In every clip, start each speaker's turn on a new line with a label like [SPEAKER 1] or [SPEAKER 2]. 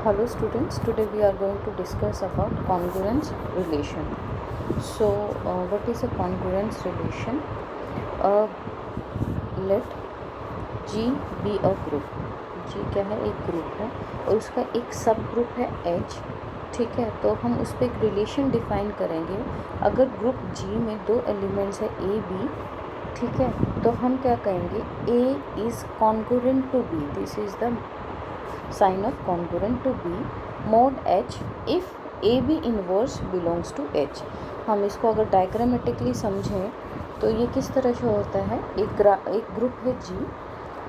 [SPEAKER 1] Hello students, today we are going to discuss about congruence relation. So what is a congruence relation? Let G be a group. G क्या है? एक group है और उसका एक सब ग्रुप है H. ठीक है, तो हम उस पर एक रिलेशन डिफाइन करेंगे. अगर ग्रुप G में दो एलिमेंट्स है A B, ठीक है, तो हम क्या कहेंगे? A is congruent to B. This is the sign of congruent to B mod H if AB inverse belongs to H. हम इसको अगर डायग्रामेटिकली समझें तो ये किस तरह से होता है? एक ग्रुप है G,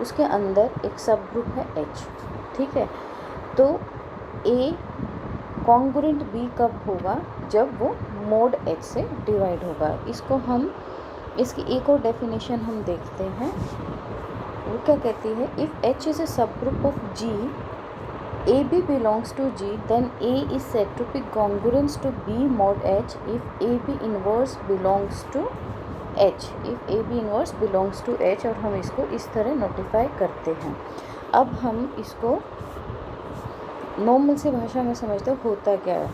[SPEAKER 1] उसके अंदर एक सब ग्रुप है H. ठीक है, तो A कॉन्ग्रुएंट B कब होगा? जब वो mod H से डिवाइड होगा. इसकी एक और डेफिनेशन हम देखते हैं. वो क्या कहती है? इफ़ H इज़ अ सब group of G, AB belongs to G, then A is said to be congruent to B mod H if AB inverse belongs to H. If AB inverse belongs to H, और हम इसको इस तरह notify करते हैं. अब हम इसको नॉर्मल सी भाषा में समझते होता क्या है.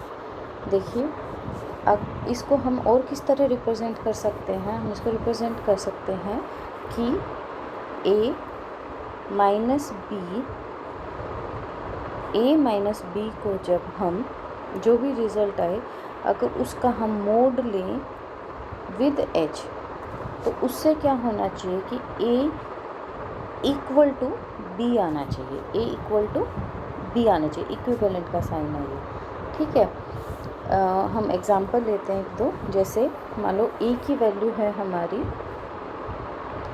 [SPEAKER 1] देखिए, अब इसको हम और किस तरह रिप्रेजेंट कर सकते हैं? हम इसको रिप्रेजेंट कर सकते हैं कि A माइनस बी को जब हम जो भी रिज़ल्ट आए, अगर उसका हम मोड लें विद H, तो उससे क्या होना चाहिए कि A इक्वल टू B आना चाहिए. A इक्वल टू B आना चाहिए. इक्विवेलेंट का साइन है ये. ठीक है, हम एग्जांपल लेते हैं एक दो. जैसे मान लो A की वैल्यू है हमारी,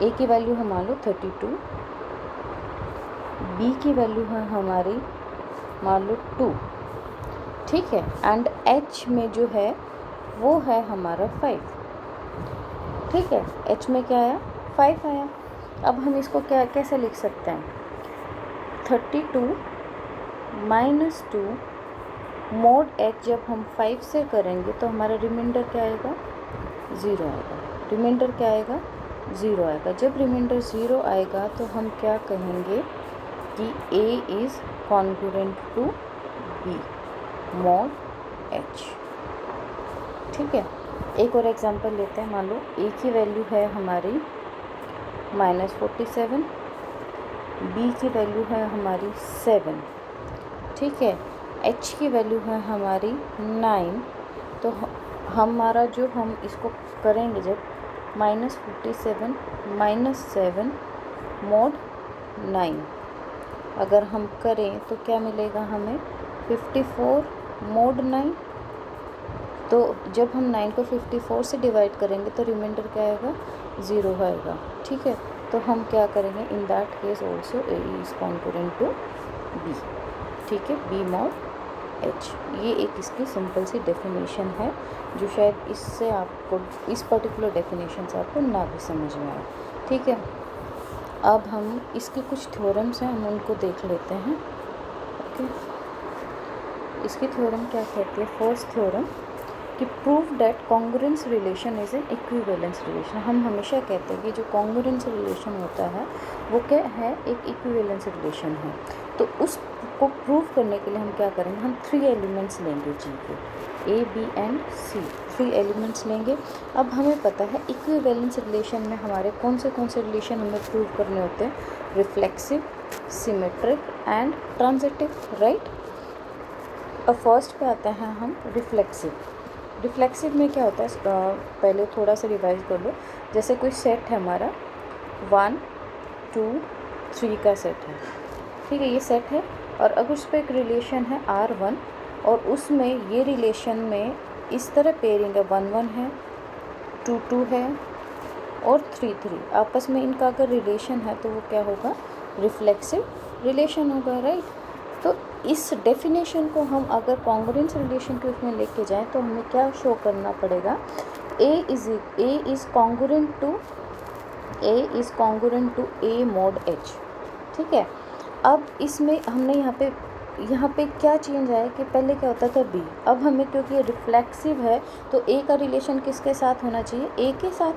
[SPEAKER 1] A की वैल्यू है मान लो 32, B की वैल्यू है हमारी मान लो 2. ठीक है, एंड H में जो है वो है हमारा 5. ठीक है, H में क्या आया? 5 आया. अब हम इसको कैसे लिख सकते हैं? 32 माइनस 2 मोड H जब हम 5 से करेंगे तो हमारा रिमाइंडर क्या आएगा? 0 आएगा. रिमाइंडर क्या आएगा? 0 आएगा. जब रिमाइंडर 0 आएगा तो हम क्या कहेंगे कि A is congruent to B mod H. ठीक है, एक और एग्जांपल लेते हैं. मान लो A की वैल्यू है हमारी -47, B की वैल्यू है हमारी 7. ठीक है, H की वैल्यू है हमारी 9. तो हमारा जो हम इसको करेंगे जब -47 -7 mod 9 अगर हम करें तो क्या मिलेगा हमें? 54 mod 9. तो जब हम 9 को 54 से डिवाइड करेंगे तो रिमाइंडर क्या आएगा? 0 आएगा. ठीक है, तो हम क्या करेंगे? In that case also A is congruent to B. ठीक है, B mod H. ये एक इसकी सिंपल सी डेफिनेशन है जो शायद इससे आपको इस पर्टिकुलर डेफिनेशन से आपको ना भी समझ में आए. ठीक है, अब हम इसके कुछ थ्योरम्स हैं, हम उनको देख लेते हैं. ओके, इसकी थ्योरम क्या कहती है? फर्स्ट थ्योरम कि prove that congruence relation is an equivalence relation. हम हमेशा कहते हैं कि जो कॉन्ग्रुएंस रिलेशन होता है वो क्या है? एक इक्विवेलेंस रिलेशन है. तो उसको प्रूव करने के लिए हम क्या करेंगे? हम 3 एलिमेंट्स लेंगे G के, A B and C. 3 elements लेंगे. अब हमें पता है इक्विवेलेंस रिलेशन में हमारे कौन से रिलेशन हमें प्रूव करने होते हैं? Reflexive, symmetric and transitive. Right. अब फर्स्ट पे आते हैं हम रिफ्लेक्सिव. रिफ्लेक्सिव में क्या होता है? पहले थोड़ा सा रिवाइज कर लो. जैसे कोई सेट है हमारा 1 2 3 का सेट है. ठीक है, ये सेट है और अगर उस पर एक रिलेशन है R1 और उसमें ये रिलेशन में इस तरह पेयरिंग है, 1 1 है, 2 2 है और 3 3. आपस में इनका अगर रिलेशन है तो वो क्या होगा? रिफ्लेक्सिव रिलेशन होगा. राइट. तो इस डेफिनेशन को हम अगर कॉन्ग्रुएंस रिलेशन के उसमें लेके जाएं तो हमें क्या शो करना पड़ेगा? A is congruent to A mod H. ठीक है, अब इसमें हमने यहाँ पे क्या चेंज आया कि पहले क्या होता था B. अब हमें क्योंकि ये रिफ्लेक्सिव है तो A का रिलेशन किसके साथ होना चाहिए? A के साथ,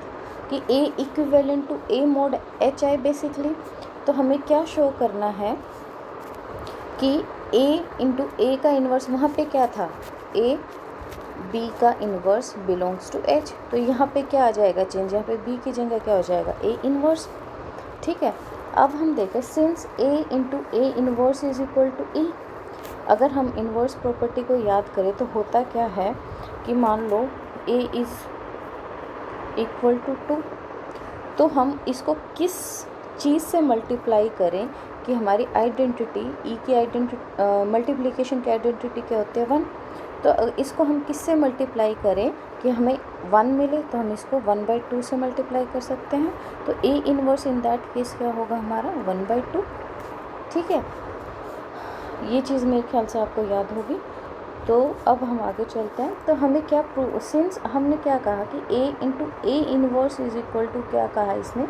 [SPEAKER 1] कि A equivalent to A mod H है बेसिकली. तो हमें क्या शो करना है कि ए इंटू ए का इन्वर्स, वहाँ पे क्या था, ए बी का इन्वर्स बिलोंग्स टू एच, तो यहाँ पे क्या आ जाएगा चेंज, यहाँ पे बी की जगह क्या हो जाएगा, ए इन्वर्स। ठीक है, अब हम देखें since a into a inverse is equal to e, अगर हम इन्वर्स प्रॉपर्टी को याद करें तो होता क्या है कि मान लो ए इज़ इक्वल टू 2, तो हम इसको किस चीज़ से मल्टीप्लाई करें कि हमारी आइडेंटिटी ई की आइडेंटिटी मल्टीप्लिकेशन की आइडेंटिटी क्या होती है 1, तो इसको हम किससे मल्टीप्लाई करें कि हमें 1 मिले, तो हम इसको 1/2 से मल्टीप्लाई कर सकते हैं, तो A inverse in that case क्या होगा हमारा 1/2। ठीक है, ये चीज़ मेरे ख्याल से आपको याद होगी। तो अब हम आगे चलते हैं, तो हमें क्या प्रूव, सिंस हमने क्या कहा कि a into a inverse is equal to क्या कहा इसने,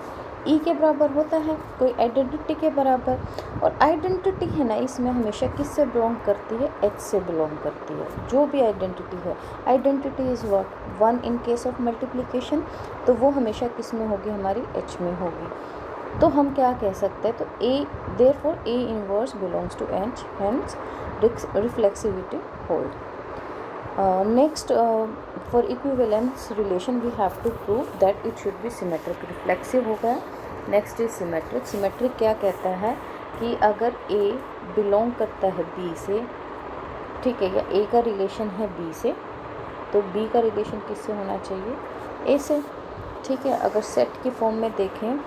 [SPEAKER 1] ई के बराबर होता है, कोई आइडेंटिटी के बराबर, और आइडेंटिटी है ना इसमें हमेशा किससे बिलोंग करती है, एच से बिलोंग करती है, जो भी आइडेंटिटी है। Identity is what 1 in case of multiplication, तो वो हमेशा किस में होगी, हमारी एच में होगी। तो हम क्या कह सकते हैं, तो a therefore a inverse belongs to H, hence reflexivity hold. Next, for equivalence relation we have to prove that it should be symmetric. Reflexive हो गया, next is symmetric. Symmetric क्या कहता है कि अगर A belong करता है B से, ठीक है, या A का रिलेशन है B से, तो B का रिलेशन किससे होना चाहिए, A से। ठीक है, अगर सेट की फॉर्म में देखें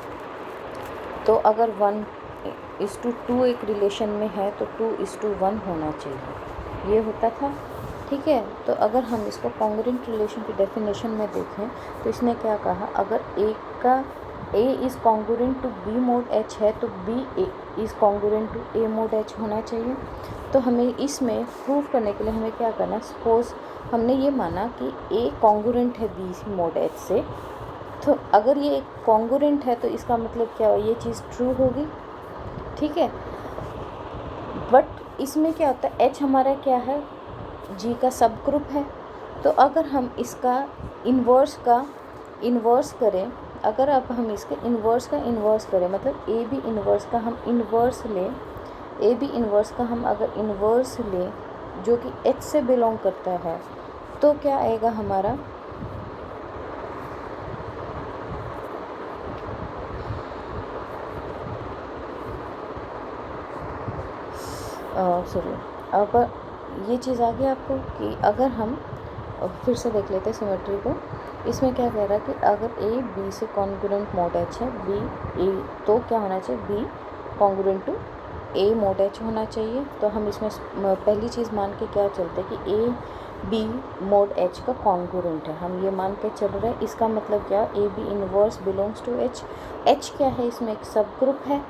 [SPEAKER 1] तो अगर 1:2 एक रिलेशन में है तो 2:1 होना चाहिए, ये होता था। ठीक है, तो अगर हम इसको कॉन्ग्रुएंट रिलेशन की डेफिनेशन में देखें तो इसने क्या कहा, अगर A is congruent to B mod H है तो B is congruent to A mod H होना चाहिए। तो हमें इसमें प्रूव करने के लिए हमें क्या करना, सपोज हमने ये माना कि A कॉन्ग्रुएंट है B मोड H से, तो अगर ये कॉन्ग्रुएंट है तो इसका मतलब क्या हो, ये चीज़ ट्रू होगी। ठीक है, बट इसमें क्या होता है, H हमारा क्या है, G का सब ग्रुप है, तो अगर हम इसका इन्वर्स करें, अगर अब हम इसके इन्वर्स का इन्वर्स करें, मतलब ए बी इन्वर्स का हम इन्वर्स लें, ए बी इन्वर्स का हम अगर इन्वर्स लें जो कि H से बिलोंग करता है, तो क्या आएगा हमारा, सॉरी, अब ये चीज़ आ गई आपको कि अगर हम फिर से देख लेते हैं सिमेट्री को। इसमें क्या कह रहा है कि अगर ए बी से कॉन्ग्रुएंट मोड एच है, बी ए, तो क्या होना चाहिए, B congruent to A mod H होना चाहिए। तो हम इसमें पहली चीज़ मान के क्या चलते हैं कि ए बी मोड एच का कॉन्ग्रुएंट है, हम ये मान के चल रहे हैं। इसका मतलब क्या, A B inverse belongs to H, H क्या है, इसमें एक सब ग्रुप है,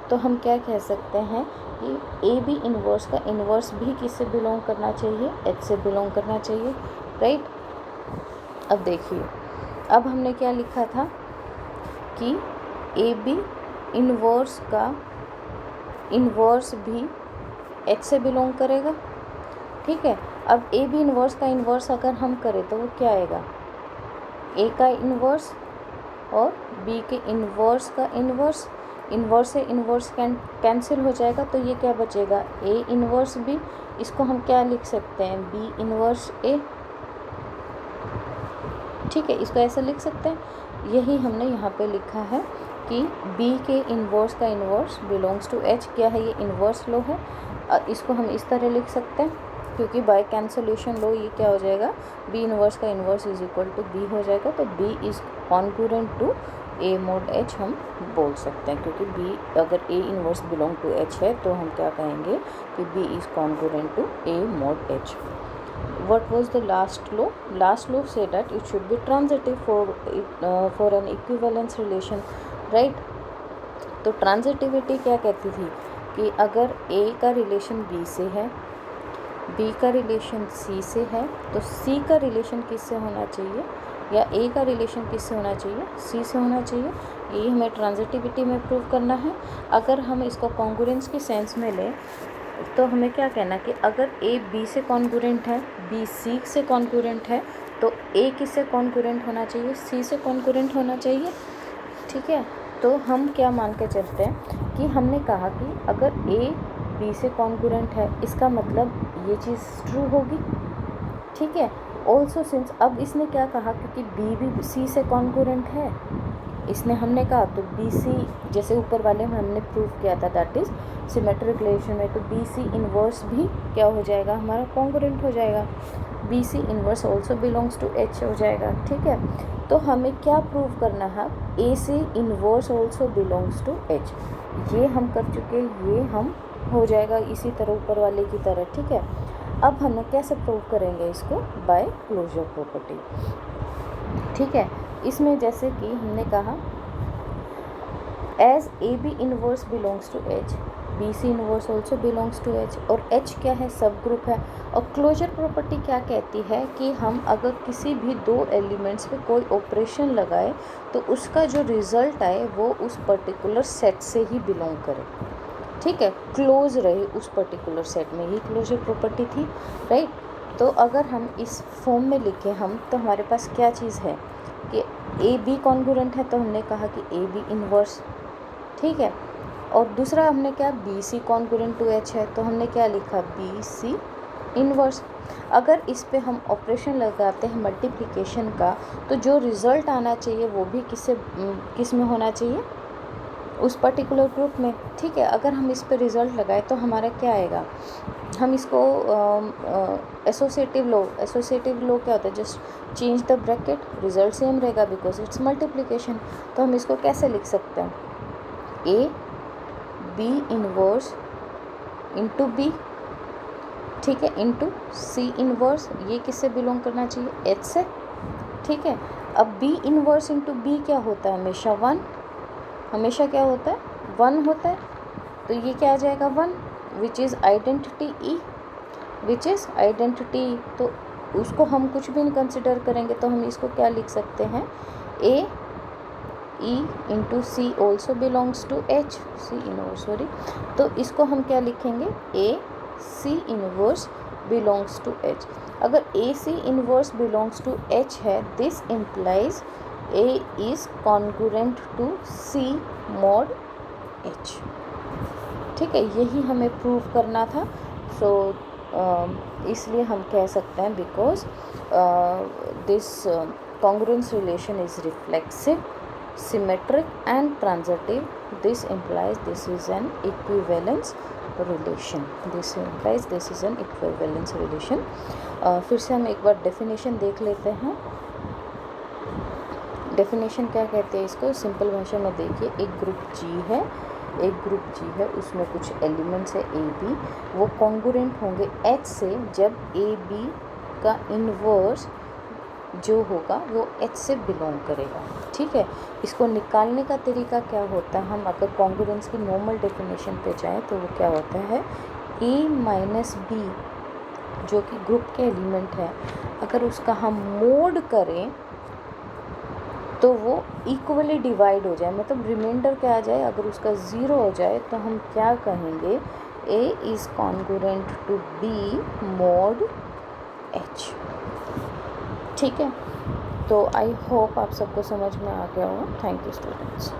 [SPEAKER 1] तो हम क्या कह सकते हैं कि ए बी इन्वर्स का इन्वर्स भी किससे बिलोंग करना चाहिए, एच से बिलोंग करना चाहिए, राइट। अब देखिए, अब हमने क्या लिखा था कि ए बी इन्वर्स का इन्वर्स भी एच से बिलोंग करेगा। ठीक है, अब ए बी इन्वर्स का इन्वर्स अगर हम करें तो वो क्या आएगा, ए का इन्वर्स और बी के इन्वर्स का इन्वर्स, इन्वर्स से इन्वर्स कैंसिल हो जाएगा, तो ये क्या बचेगा, ए इन्वर्स बी, इसको हम क्या लिख सकते हैं, बी इन्वर्स ए। ठीक है, इसको ऐसे लिख सकते हैं। यही हमने यहाँ पे लिखा है कि बी के इन्वर्स का इन्वर्स बिलोंग्स टू एच, क्या है, ये इन्वर्स लो है, इसको हम इस तरह लिख सकते हैं क्योंकि बाय कैंसलेशन लो ये क्या हो जाएगा, बी इन्वर्स का inverse is equal to B हो जाएगा, तो B is congruent to A mod H हम बोल सकते हैं, क्योंकि बी अगर A inverse belong to H है तो हम क्या कहेंगे कि B is congruent to A mod H. What was the last law? Last law said that it should be transitive for an equivalence relation, right? तो transitivity क्या कहती थी कि अगर A का रिलेशन B से है, B का रिलेशन C से है, तो C का रिलेशन किससे होना चाहिए, या A का रिलेशन किससे होना चाहिए, C से होना चाहिए। ये हमें ट्रांजिटिविटी में प्रूव करना है। अगर हम इसको कॉन्ग्रुएंस के सेंस में लें तो हमें क्या कहना कि अगर ए बी से कॉन्ग्रुएंट है, बी सी से कॉन्ग्रुएंट है, तो ए किससे कॉन्ग्रुएंट होना चाहिए, सी से कॉन्ग्रुएंट होना चाहिए। ठीक है, तो हम क्या मान के चलते हैं कि हमने कहा कि अगर ए बी से कॉन्ग्रुएंट है, इसका मतलब ये चीज़ ट्रू होगी। ठीक है, ऑल्सो सिंस अब इसने क्या कहा, क्योंकि बी भी सी से कॉन्ग्रुएंट है, इसने हमने कहा तो बी सी, जैसे ऊपर वाले में हमने प्रूव किया था दैट इज़ सिमेट्रिक रिलेशन में, तो बी सी इन्वर्स भी क्या हो जाएगा हमारा, कॉन्ग्रुएंट हो जाएगा। B C inverse also belongs to H हो जाएगा। ठीक है, तो हमें क्या प्रूव करना है, a c inverse also belongs to H, ये हम कर चुके, ये हम हो जाएगा इसी तरह ऊपर वाले की तरह। ठीक है, अब हम कैसे प्रूव करेंगे इसको, बाय क्लोजर प्रॉपर्टी। ठीक है, इसमें जैसे कि हमने कहा as A B inverse belongs to H, B C inverse also belongs to H, और एच क्या है, सब ग्रुप है। और क्लोजर प्रॉपर्टी क्या कहती है कि हम अगर किसी भी दो एलिमेंट्स पे कोई ऑपरेशन लगाए तो उसका जो रिज़ल्ट आए वो उस पर्टिकुलर सेट से ही बिलोंग करे। ठीक है, क्लोज रहे उस पर्टिकुलर सेट में, ही क्लोजर प्रॉपर्टी थी, राइट। तो अगर हम इस फॉर्म में लिखें हम, तो हमारे पास क्या चीज़ है कि ए बी कॉन्ग्रुएंट है, तो हमने कहा कि ए बी इन्वर्स। ठीक है, और दूसरा हमने क्या, B C congruent to H है, तो हमने क्या लिखा, बी सी इन्वर्स। अगर इस पे हम ऑपरेशन लगाते हैं मल्टीप्लिकेशन का, तो जो रिज़ल्ट आना चाहिए वो भी किस में होना चाहिए, उस पर्टिकुलर ग्रुप में। ठीक है, अगर हम इस पे रिज़ल्ट लगाए तो हमारा क्या आएगा, हम इसको एसोसिएटिव लो क्या होता है, just change the bracket, result same रहेगा बिकॉज इट्स मल्टीप्लिकेशन। तो हम इसको कैसे लिख सकते हैं, A B inverse into B, ठीक है, इंटू सी इन्वर्स, ये किससे बिलोंग करना चाहिए, एच से। ठीक है, अब बी इन्वर्स इंटू बी क्या होता है, हमेशा वन, हमेशा क्या होता है, वन होता है। तो ये क्या आ जाएगा, one, which is identity E, which is identity. तो उसको हम कुछ भी नहीं कंसिडर करेंगे, तो हम इसको क्या लिख सकते हैं, a e into c also belongs to H, c inverse, sorry. तो इसको हम क्या लिखेंगे, a c inverse belongs to H. अगर a c inverse belongs to H है, this implies a is congruent to c mod H. ठीक है, यही हमें प्रूव करना था। सो इसलिए हम कह सकते हैं because this congruence relation is reflexive, symmetric and transitive, this implies this is an equivalence relation, this implies this is an equivalence relation। फिर से हम एक बार डेफिनेशन देख लेते हैं। डेफिनेशन क्या कहते हैं इसको, सिंपल भाषा में देखिए, एक ग्रुप जी है, उसमें कुछ एलिमेंट्स है ए बी, वो कॉन्ग्रुएंट होंगे एच से जब ए बी का इन्वर्स जो होगा वो एच से बिलोंग करेगा। ठीक है, इसको निकालने का तरीका क्या होता है, हम अगर कॉन्ग्रुएंस की नॉर्मल डेफिनेशन पे जाएं तो वो क्या होता है, ए माइनस बी जो कि ग्रुप के एलिमेंट है, अगर उसका हम मोड करें तो वो इक्वली डिवाइड हो जाए, मतलब रिमाइंडर क्या आ जाए, अगर उसका ज़ीरो हो जाए तो हम क्या कहेंगे, A is congruent to B mod H. ठीक है, तो आई होप आप सबको समझ में आ गया होगा। Thank you students.